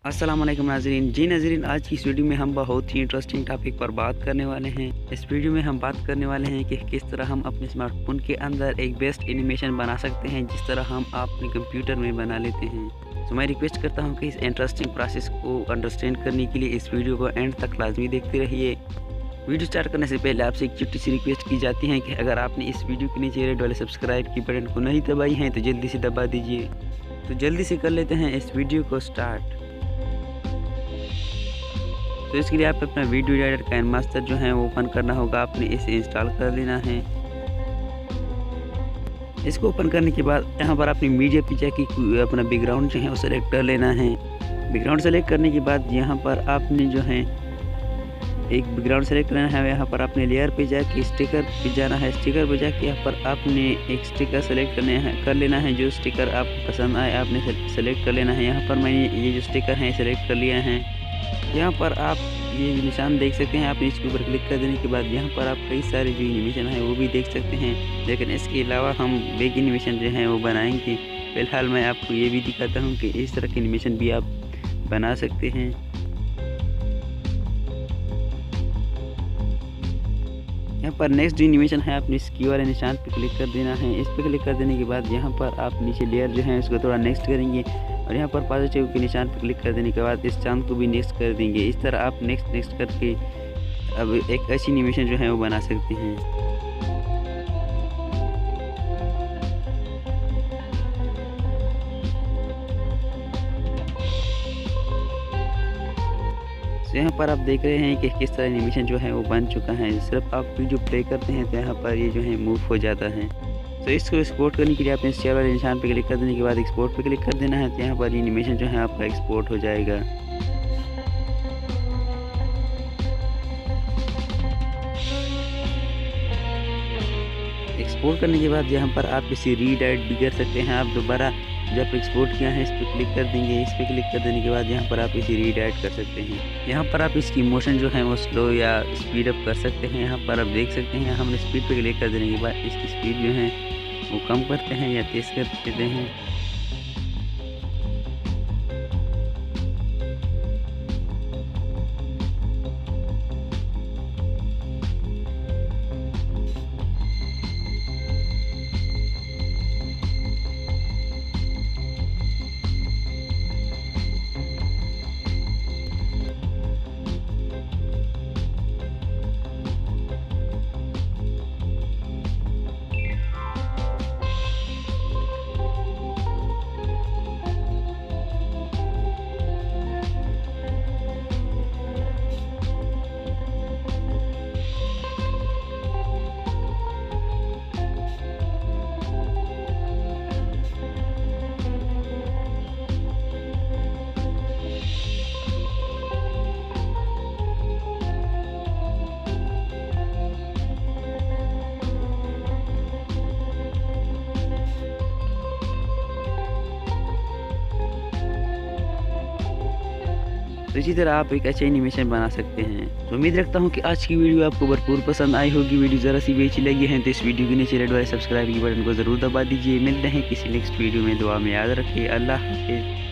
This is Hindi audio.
अस्सलाम वालेकुम नाज़रीन। जी नाज़रीन, आज की इस वीडियो में हम बहुत ही इंटरेस्टिंग टॉपिक पर बात करने वाले हैं। इस वीडियो में हम बात करने वाले हैं कि किस तरह हम अपने स्मार्टफोन के अंदर एक बेस्ट एनिमेशन बना सकते हैं जिस तरह हम अपने कंप्यूटर में बना लेते हैं। तो मैं रिक्वेस्ट करता हूं कि इस इंटरेस्टिंग प्रोसेस को अंडरस्टैंड करने के लिए इस वीडियो को एंड तक लाजमी देखते रहिए। वीडियो स्टार्ट करने से पहले आपसे एक छोटी सी रिक्वेस्ट की जाती है कि अगर आपने इस वीडियो के नीचे रेड वाले सब्सक्राइब की बटन को नहीं दबाई है तो जल्दी से दबा दीजिए। तो जल्दी से कर लेते हैं इस वीडियो को स्टार्ट। तो इसके लिए आप अपना वीडियो एडिटर का मास्टर जो है वो ओपन करना होगा, आपने इसे इंस्टॉल कर लेना है। इसको ओपन करने के बाद यहाँ पर अपनी मीडिया पे जाके अपना बैकग्राउंड जो है वो सेलेक्ट कर लेना है। बैकग्राउंड सेलेक्ट करने के बाद यहाँ पर आपने जो है एक बैकग्राउंड सेलेक्ट करना है। यहाँ पर आपने लेयर पे जाके स्टिकर पे जाना है। स्टिकर पे जाके यहाँ पर आपने एक स्टिकर सेलेक्ट कर लेना है। जो स्टिकर आपको पसंद आए आपने सेलेक्ट कर लेना है। यहाँ पर मैंने ये जो स्टिकर है सेलेक्ट कर लिया है। यहाँ पर आप ये निशान देख सकते हैं। आपने इसके ऊपर क्लिक कर देने के बाद यहाँ पर आप कई सारे जो एनिमेशन है वो भी देख सकते हैं, लेकिन इसके अलावा हम बैक एनिमेशन जो है वो बनाएंगे। फ़िलहाल मैं आपको ये भी दिखाता हूँ कि इस तरह के एनिमेशन भी आप बना सकते हैं। यहाँ पर नेक्स्ट जो एनिमेशन है आपने इसकी वाले निशान पर क्लिक कर देना है। इस पर क्लिक कर देने के बाद यहाँ पर आप नीचे लेयर जो है इसको थोड़ा नेक्स्ट करेंगे और यहाँ पर पॉजिटिव के निशान पर क्लिक कर देने के बाद इस चांद को भी नेक्स्ट कर देंगे। इस तरह आप नेक्स्ट करके अब एक अच्छी एनिमेशन जो है वो बना सकते हैं। तो यहाँ पर आप देख रहे हैं कि किस तरह एनिमेशन जो है वो बन चुका है। सिर्फ आप वीडियो प्ले करते हैं तो यहाँ पर ये जो है मूव हो जाता है। तो इसको एक्सपोर्ट करने के लिए आपने शेयर वाले निशान पे क्लिक कर देने के बाद एक्सपोर्ट पे क्लिक कर देना है। तो यहाँ पर एनिमेशन जो है आपका एक्सपोर्ट हो जाएगा। एक्सपोर्ट करने के बाद यहाँ पर आप इसे रीडायरेक्ट भी कर सकते हैं। आप दोबारा जब एक्सपोर्ट किया है इस पर क्लिक कर देंगे। इस पर क्लिक कर देने के बाद यहाँ पर आप इसे रीडायरेक्ट कर सकते हैं। यहाँ पर आप इसकी मोशन जो है वो स्लो या स्पीड अप कर सकते हैं। यहाँ पर आप देख सकते हैं हमने स्पीड पे क्लिक कर देने के बाद इसकी स्पीड जो है वो कम करते हैं या तेज़ कर देते हैं। तो इसी तरह आप एक अच्छा एनिमेशन बना सकते हैं। तो उम्मीद रखता हूँ कि आज की वीडियो आपको भरपूर पसंद आई होगी। वीडियो ज़रा सी भी अच्छी लगी है तो इस वीडियो के नीचे रेड वाले सब्सक्राइब की बटन को ज़रूर दबा दीजिए। मिलते हैं किसी नेक्स्ट वीडियो में। दुआ में याद रखिए। अल्लाह हाफिज़।